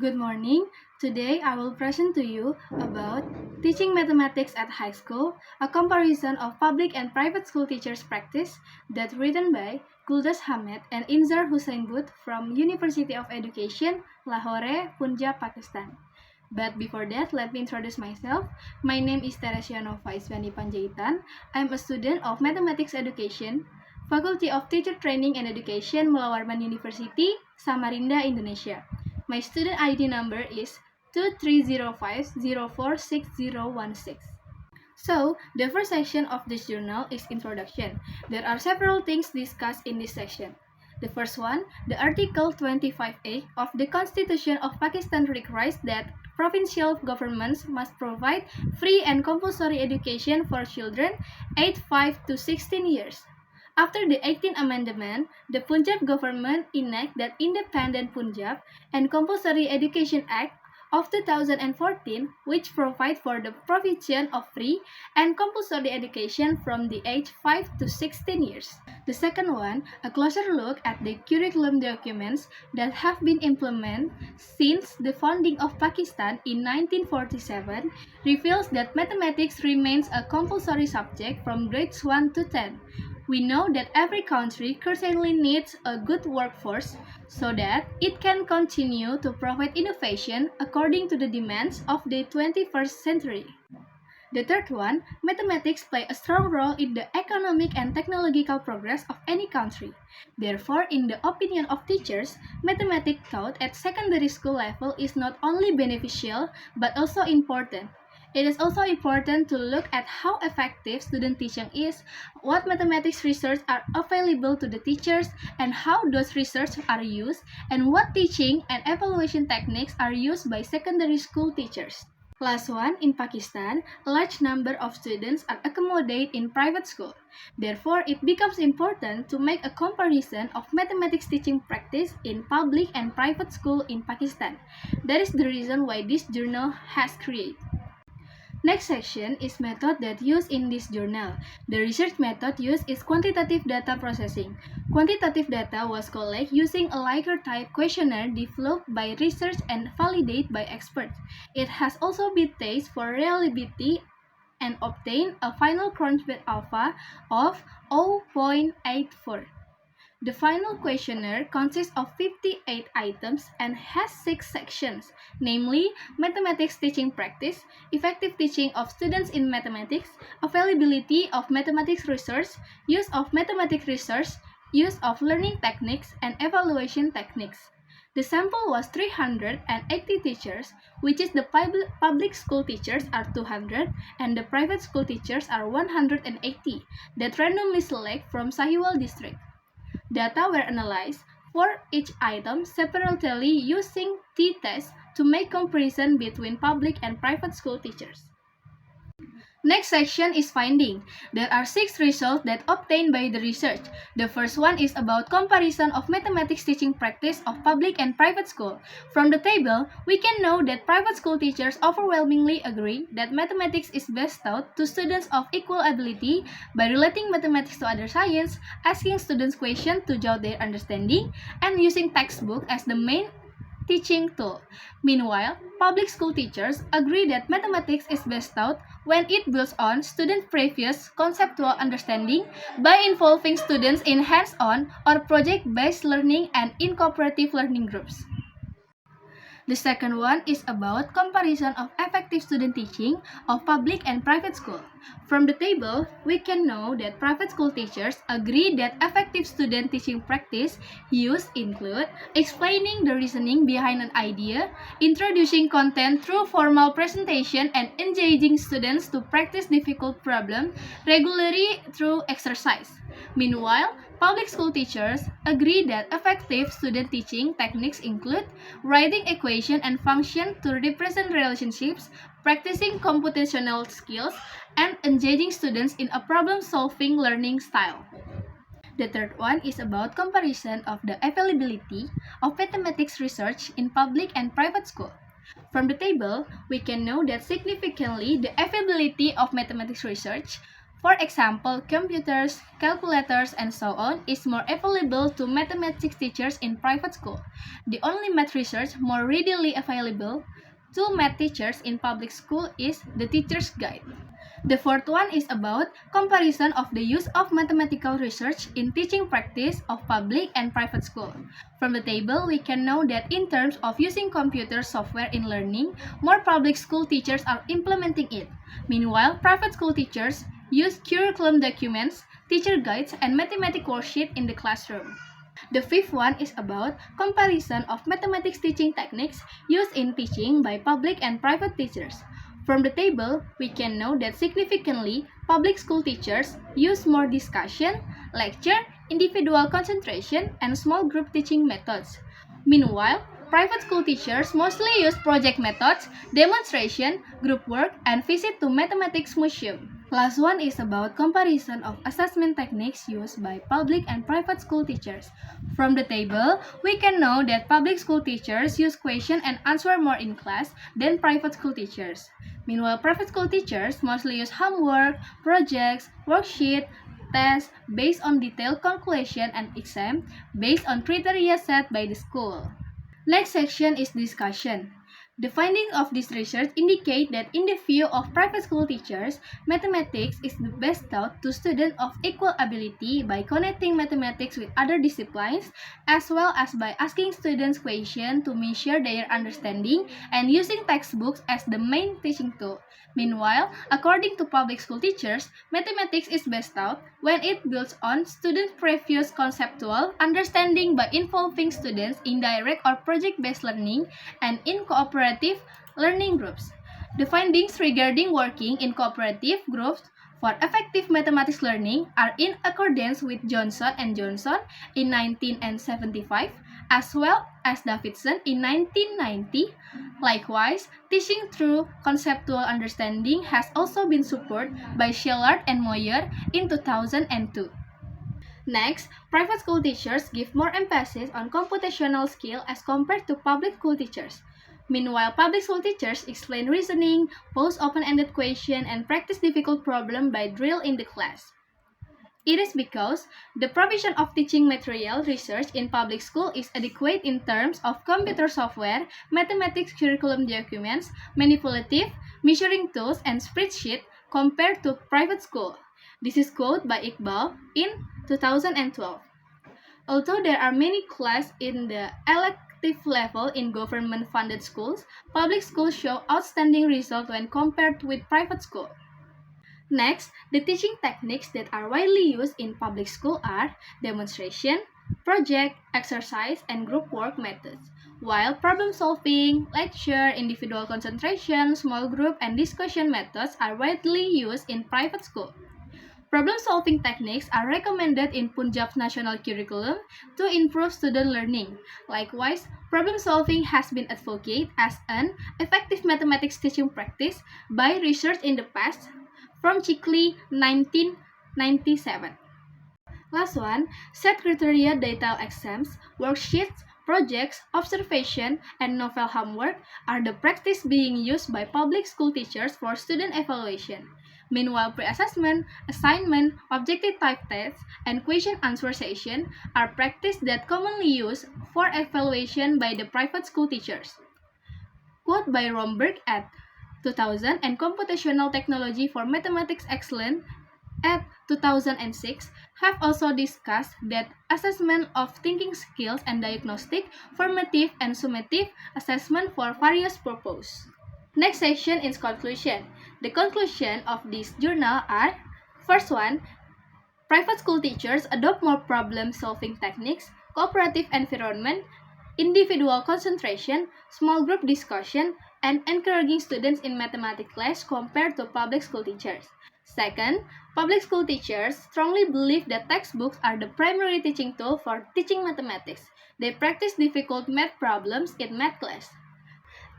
Good morning. Today I will present to you about teaching mathematics at high school, a comparison of public and private school teachers' practice that written by Guldas Hamed and Inzar Hussain Butt from University of Education, Lahore, Punjab, Pakistan. But before that, let me introduce myself. My name is Teresia Nova Iswani Panjaitan. I am a student of Mathematics Education, Faculty of Teacher Training and Education, Mula Warman University, Samarinda, Indonesia. My student ID number is 2305046016. So, the first section of this journal is introduction. There are several things discussed in this section. The first one, the Article 25A of the Constitution of Pakistan requires that provincial governments must provide free and compulsory education for children aged 5 to 16 years. After the 18th Amendment, the Punjab government enacted the Independent Punjab and Compulsory Education Act of 2014, which provide for the provision of free and compulsory education from the age 5 to 16 years. The second one, a closer look at the curriculum documents that have been implemented since the founding of Pakistan in 1947, reveals that mathematics remains a compulsory subject from grades 1 to 10. We know that every country currently needs a good workforce so that it can continue to provide innovation according to the demands of the 21st century. The third one, mathematics play a strong role in the economic and technological progress of any country. Therefore, in the opinion of teachers, mathematics taught at secondary school level is not only beneficial but also important. It is also important to look at how effective student teaching is, what mathematics research are available to the teachers, and how those research are used, and what teaching and evaluation techniques are used by secondary school teachers. Last one, in Pakistan, a large number of students are accommodated in private school. Therefore, it becomes important to make a comparison of mathematics teaching practice in public and private school in Pakistan. That is the reason why this journal has created. Next section is method that used in this journal. The research method used is quantitative data processing. Quantitative data was collected using a Likert type questionnaire developed by research and validated by experts. It has also been tested for reliability and obtained a final crunchbit alpha of 0.84. The final questionnaire consists of 58 items and has 6 sections, namely mathematics teaching practice, effective teaching of students in mathematics, availability of mathematics research, use of mathematics research, use of learning techniques, and evaluation techniques. The sample was 380 teachers, which is the public school teachers are 200 and the private school teachers are 180 that randomly select from Sahiwal district. Data were analyzed for each item separately using t-tests to make comparison between public and private school teachers. Next section is finding. There are 6 results that obtained by the research. The first one is about comparison of mathematics teaching practice of public and private school. From the table, we can know that private school teachers overwhelmingly agree that mathematics is best taught to students of equal ability by relating mathematics to other science, asking students questions to judge their understanding, and using textbook as the main teaching tool. Meanwhile, public school teachers agree that mathematics is best taught when it builds on students' previous conceptual understanding by involving students in hands-on or project-based learning and in cooperative learning groups. The second one is about comparison of effective student teaching of public and private school. From the table, we can know that private school teachers agree that effective student teaching practice used include explaining the reasoning behind an idea, introducing content through formal presentation, and engaging students to practice difficult problems regularly through exercise. Meanwhile, public school teachers agree that effective student teaching techniques include writing equation and function to represent relationships, practicing computational skills, and engaging students in a problem-solving learning style. The third one is about comparison of the availability of mathematics research in public and private school. From the table, we can know that significantly the availability of mathematics research For example, computers, calculators, and so on is more available to mathematics teachers in private school. The only math research more readily available to math teachers in public school is the teacher's guide. The fourth one is about comparison of the use of mathematical research in teaching practice of public and private school. From the table, we can know that in terms of using computer software in learning, more public school teachers are implementing it. Meanwhile, private school teachers use curriculum documents, teacher guides, and mathematics worksheet in the classroom. The fifth one is about comparison of mathematics teaching techniques used in teaching by public and private teachers. From the table, we can know that significantly, public school teachers use more discussion, lecture, individual concentration, and small group teaching methods. Meanwhile, private school teachers mostly use project methods, demonstration, group work, and visit to mathematics museum. Last one is about comparison of assessment techniques used by public and private school teachers. From the table, we can know that public school teachers use question and answer more in class than private school teachers. Meanwhile, private school teachers mostly use homework, projects, worksheet, tests based on detailed calculation and exam based on criteria set by the school. Next section is discussion. The findings of this research indicate that in the view of private school teachers, mathematics is the best taught to students of equal ability by connecting mathematics with other disciplines, as well as by asking students questions to measure their understanding and using textbooks as the main teaching tool. Meanwhile, according to public school teachers, mathematics is best taught when it builds on students' previous conceptual understanding by involving students in direct or project-based learning and in cooperative learning groups. The findings regarding working in cooperative groups for effective mathematics learning are in accordance with Johnson and Johnson in 1975, as well as Davidson in 1990. Likewise, teaching through conceptual understanding has also been supported by Shillard and Moyer in 2002. Next, private school teachers give more emphasis on computational skill as compared to public school teachers. Meanwhile, public school teachers explain reasoning, pose open-ended questions, and practice difficult problems by drill in the class. It is because the provision of teaching material research in public school is adequate in terms of computer software, mathematics curriculum documents, manipulative, measuring tools, and spreadsheet compared to private school. This is quoted by Iqbal in 2012. Although there are many classes in the elective level in government-funded schools, public schools show outstanding results when compared with private schools. Next, the teaching techniques that are widely used in public school are demonstration, project, exercise, and group work methods, while problem solving, lecture, individual concentration, small group, and discussion methods are widely used in private school. Problem-solving techniques are recommended in Punjab's national curriculum to improve student learning. Likewise, problem-solving has been advocated as an effective mathematics teaching practice by research in the past from Chikli 1997. Last one, set criteria detailed exams, worksheets, projects, observation, and novel homework are the practice being used by public school teachers for student evaluation. Meanwhile, pre-assessment, assignment, objective type tests, and question-answer session are practices that commonly used for evaluation by the private school teachers. Quote by Romberg at 2000 and Computational Technology for Mathematics Excellence at 2006 have also discussed that assessment of thinking skills and diagnostic, formative, and summative assessment for various purposes. Next section is conclusion. The conclusion of this journal are: first one, private school teachers adopt more problem-solving techniques, cooperative environment, individual concentration, small group discussion, and encouraging students in mathematics class compared to public school teachers. Second, public school teachers strongly believe that textbooks are the primary teaching tool for teaching mathematics. They practice difficult math problems in math class.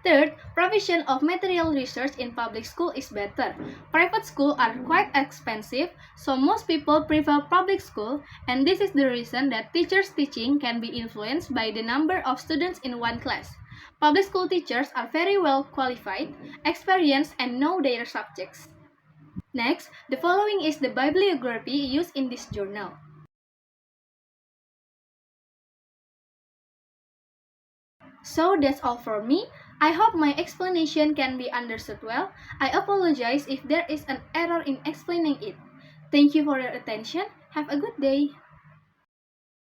Third, provision of material research in public school is better. Private schools are quite expensive, so most people prefer public school, and this is the reason that teachers' teaching can be influenced by the number of students in one class. Public school teachers are very well qualified, experienced, and know their subjects. Next, the following is the bibliography used in this journal. So that's all for me. I hope my explanation can be understood well. I apologize if there is an error in explaining it. Thank you for your attention. Have a good day.